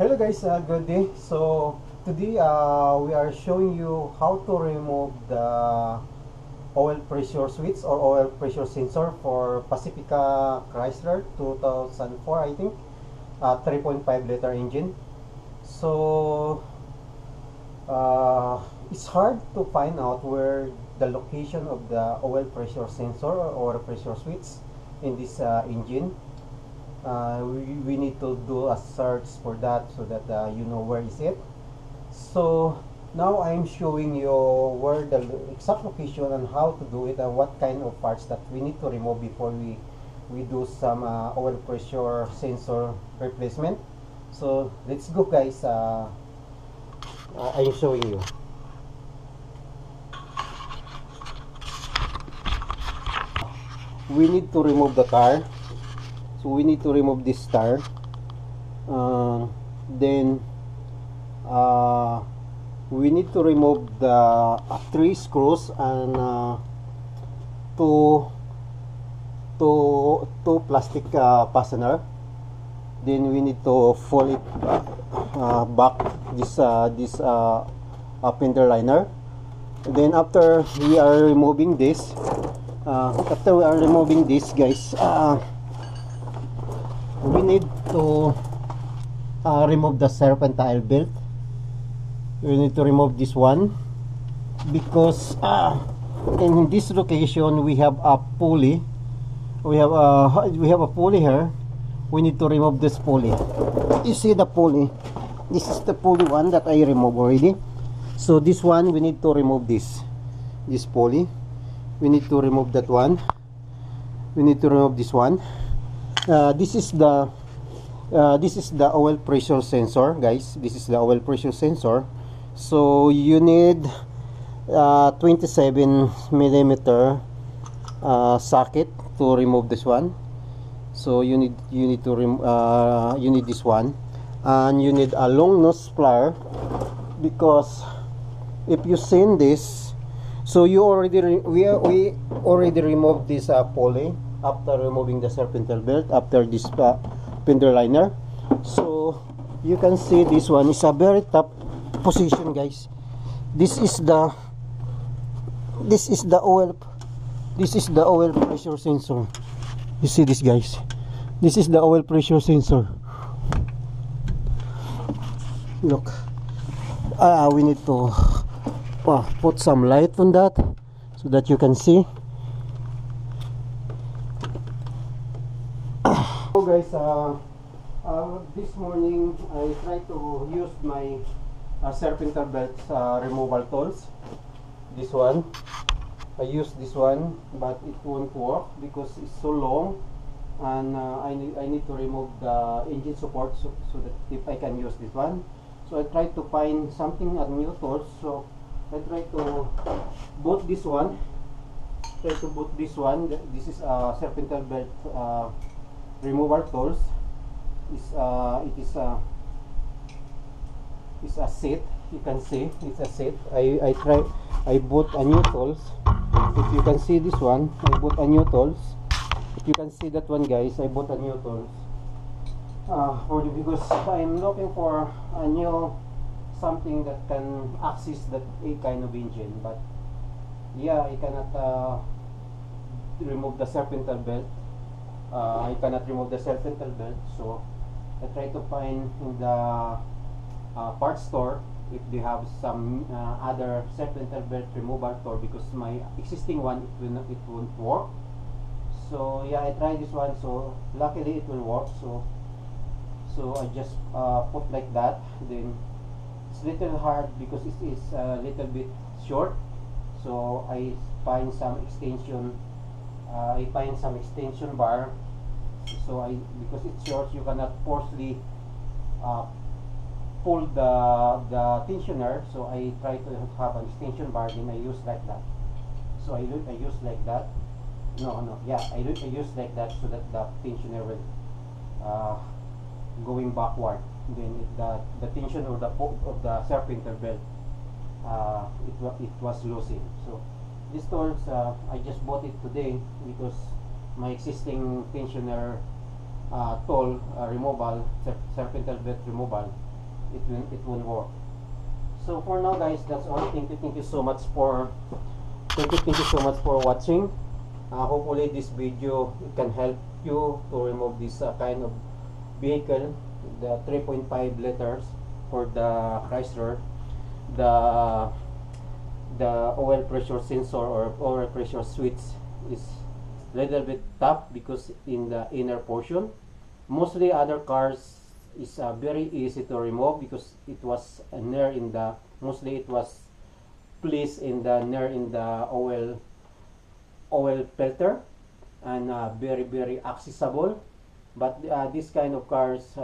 Hello guys, good day. So today we are showing you how to remove the oil pressure switch or oil pressure sensor for Pacifica Chrysler 2004, I think, 3.5 liter engine. So it's hard to find out where the location of the oil pressure sensor or oil pressure switch in this engine. We need to do a search for that so that you know where is it. So now I'm showing you where the exact location and how to do it and what kind of parts that we need to remove before we do some oil pressure sensor replacement. So let's go guys. I'm showing you. We need to remove the car. So we need to remove this star. Then we need to remove the 3 screws and two plastic fastener. Then we need to fold it back this fender liner. Then after we are removing this, guys, we need to remove the serpentine belt. We need to remove this one because in this location we have a pulley. We have a pulley here. We need to remove this pulley. You see the pulley? This is the pulley one that I removed already. So this one we need to remove this pulley. We need to remove that one. We need to remove this one. This is the oil pressure sensor, guys. This is the oil pressure sensor. So you need 27 millimeter socket to remove this one. So you need this one, and you need a long nose plier, because if you seen this, so you we already removed this pulley after removing the serpentine belt, after this fender liner. So you can see this one is a very top position, guys. This is the oil pressure sensor. You see this, guys? This is the oil pressure sensor. Look, we need to put some light on that so that you can see. So guys, this morning I tried to use my serpentine belt removal tools. This one, I used this one, but it won't work because it's so long, and I need to remove the engine support so that if I can use this one. So I tried to find something at new tools. So I tried to boot this one. This is a serpentine belt removal tools. It's a set. You can see it's a set. I bought a new tools. If you can see this one, I bought a new tools. If you can see that one, guys, I bought a new tools because I'm looking for a new something that can access that kind of engine. But yeah, I cannot remove the serpentine belt. I cannot remove the serpentine belt, so I try to find in the parts store if they have some other serpentine belt removal tool, because my existing one it won't work. So yeah, I tried this one, so luckily it will work. So I just put like that. Then it's little hard because it is a little bit short, so I find some extension bar. So because it's short, you cannot forcefully pull the tensioner. So I try to have an extension bar, then I use like that. So I use like that. I use like that so that the tensioner will going backward. Then the tension of the serpentine belt it was losing. So these tools I just bought it today because my existing tensioner tool removal, serpentine belt removal, it won't work. So for now guys, that's all. Thank you so much for watching. Hopefully this video can help you to remove this kind of vehicle, the 3.5 liters for the Chrysler. The oil pressure sensor or oil pressure switch is a little bit tough because in the inner portion. Mostly other cars is very easy to remove because it was near in the, mostly it was placed in the near in the oil filter, and very accessible. But this kind of cars,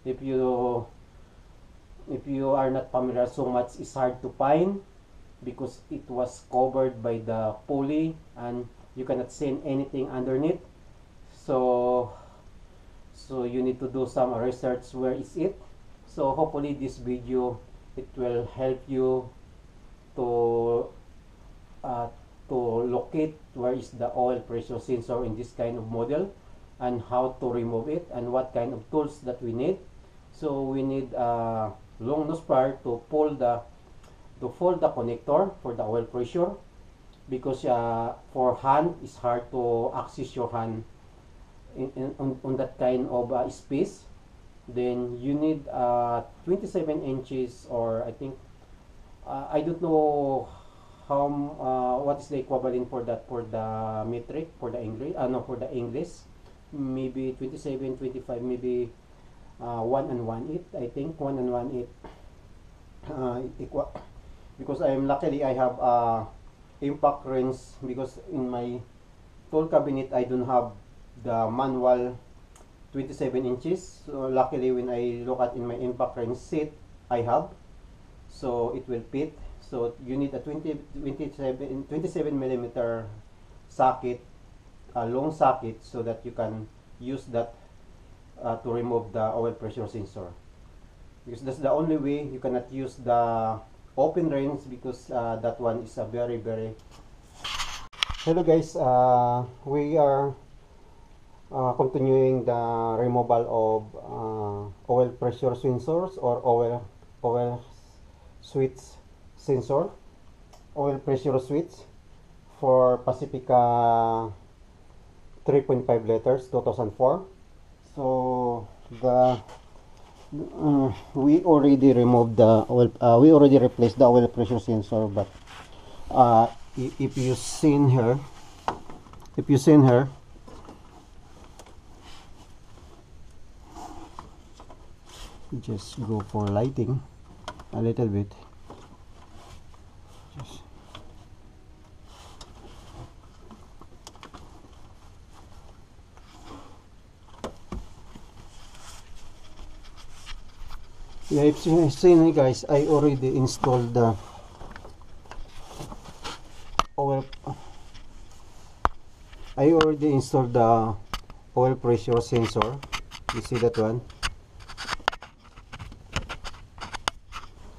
if you are not familiar so much, it's hard to find because it was covered by the pulley and you cannot see anything underneath. So you need to do some research where is it. So hopefully this video, it will help you to locate where is the oil pressure sensor in this kind of model, and how to remove it, and what kind of tools that we need. So we need a long nose plier to fold the connector for the oil pressure, because for hand it's hard to access your hand on that kind of space. Then you need 27 inches, or I think I don't know how what is the equivalent for that, for the metric, for the English, no, for the English, maybe 27, 25, maybe 1 and 1/8, I think 1 and 1/8 equal, because luckily I have impact wrench, because in my tool cabinet I don't have the manual 27 inches. So luckily when I look at in my impact wrench set, I have, so it will fit. So you need a 27 millimeter socket, a long socket, so that you can use that to remove the oil pressure sensor, because that's the only way. You cannot use the open wrench because that one is a very. Hello guys, we are continuing the removal of oil pressure sensors, or oil switch sensor, oil pressure switch for Pacifica 3.5 liters 2004. So we already removed the oil, we already replaced the oil pressure sensor, but if you seen her, just go for lighting a little bit. Yeah, if you seen it guys, I already installed the oil. I already installed the oil pressure sensor. You see that one?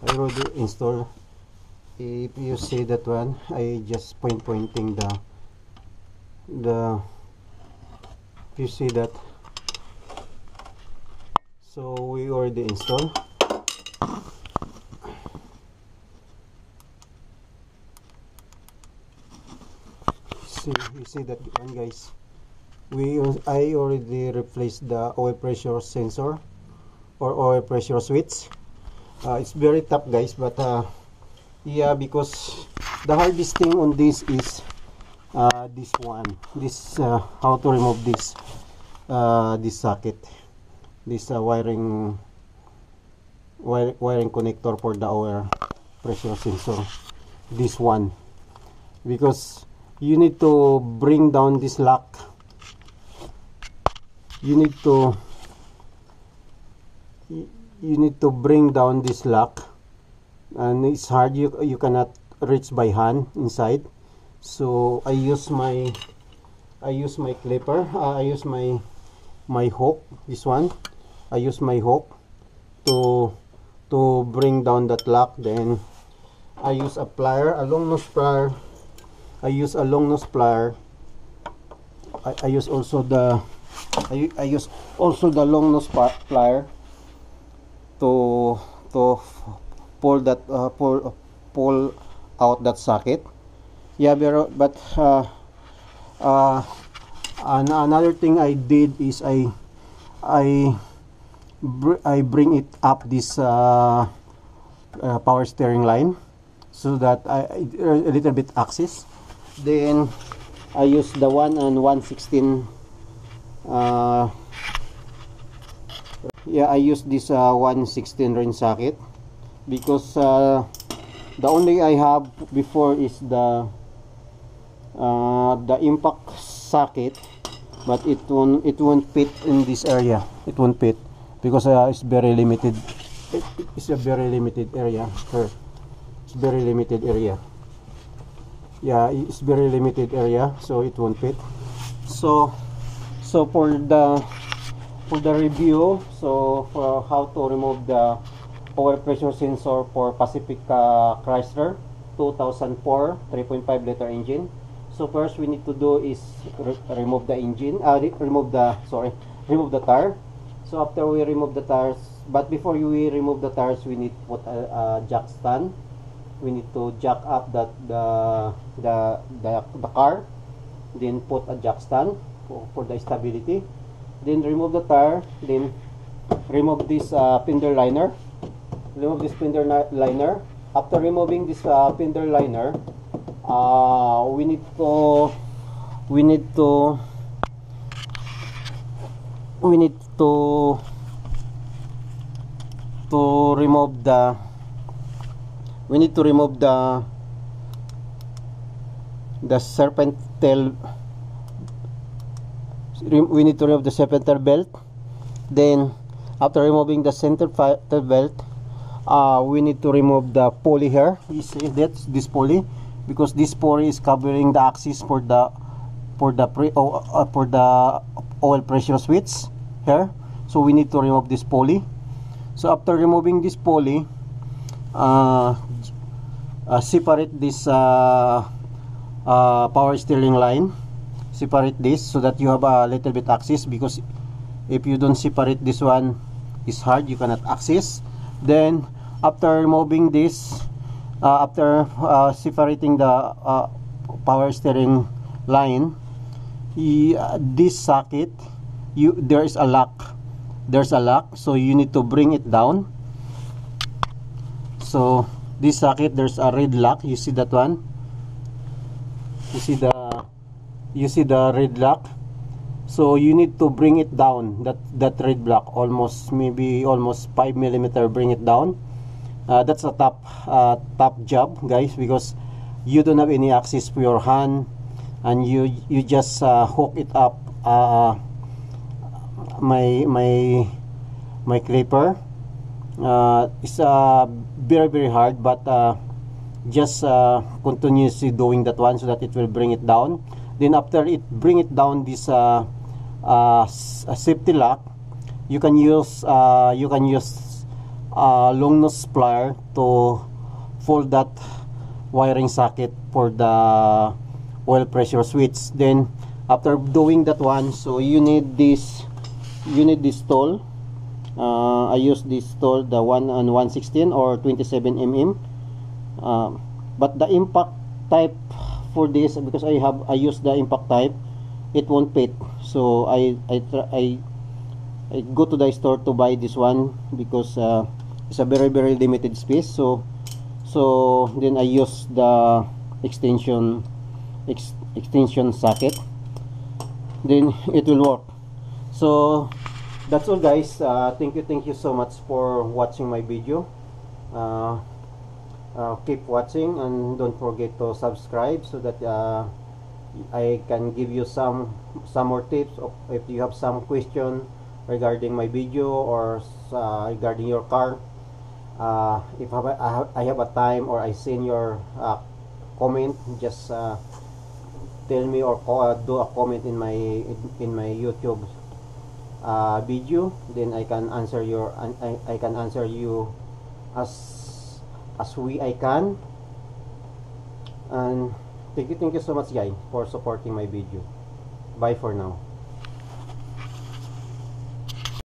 I already installed. If you see that one, I just pointing the if you see that, so we already installed. You see that one guys, I already replaced the oil pressure sensor or oil pressure switch. It's very tough guys, but yeah, because the hardest thing on this is this one, how to remove this socket, this wiring connector for the oil pressure sensor, this one, because you need to bring down this lock. You need to bring down this lock, and it's hard. You cannot reach by hand inside. So I use my clipper. I use my hook. This one, I use my hook to bring down that lock. Then I use a plier, a long nose plier. I use a long nose plier. I use also the long nose plier to pull that pull out that socket. Yeah, but another thing I did is I bring it up this power steering line so that a little bit axis. Then I use the 1 and 1/16. Yeah, I use this 1/16 ring socket because the only I have before is the impact socket, but it won't fit in this area. It won't fit because it's very limited. It's a very limited area here. It's very limited area. Yeah, it's very limited area, so it won't fit. So for the review, so for how to remove the oil pressure sensor for Pacific Chrysler 2004 3.5 liter engine. So first we need to do is remove the engine, remove the tire. So after we remove the tires, but before we remove the tires, we need to put a jack stand. We need to jack up the car, then put a jack stand for the stability. Then remove the tire, then remove this fender liner. Remove this fender liner. After removing this fender liner, we need to remove the serpentel. We need to remove the serpentel belt. Then after removing the serpentel belt, we need to remove the pulley here. You see that's this pulley, because this pulley is covering the axis for the oil pressure switch here. So we need to remove this pulley. So after removing this pulley, separate this power steering line. Separate this so that you have a little bit axis, because if you don't separate this one, it's hard, you cannot access. Then after removing this, after separating the power steering line, this socket, there's a lock, so you need to bring it down. So this socket, there's a red lock, you see that one, you see the red lock. So you need to bring it down, that red block, maybe almost 5 millimeter, bring it down. That's a top job, guys, because you don't have any access for your hand, and you just hook it up. My clipper, it's very, very hard, but just continuously doing that one so that it will bring it down. Then after it bring it down, this safety lock, you can use long nose plier to fold that wiring socket for the oil pressure switch. Then after doing that one, so you need this tool. I use this tool, the 1 and 1/16 or 27 mm. But the impact type for this, because I use the impact type, it won't fit. So I go to the store to buy this one, because it's a very, very limited space. So then I use the extension socket, then it will work. So that's all, guys. Thank you so much for watching my video. Keep watching, and don't forget to subscribe so that I can give you some more tips if you have some question regarding my video or regarding your car. If I have a time, or I seen your comment, just tell me, or do a comment in my YouTube video. Then I can answer you as I can. And thank you so much, guys, for supporting my video. Bye for now.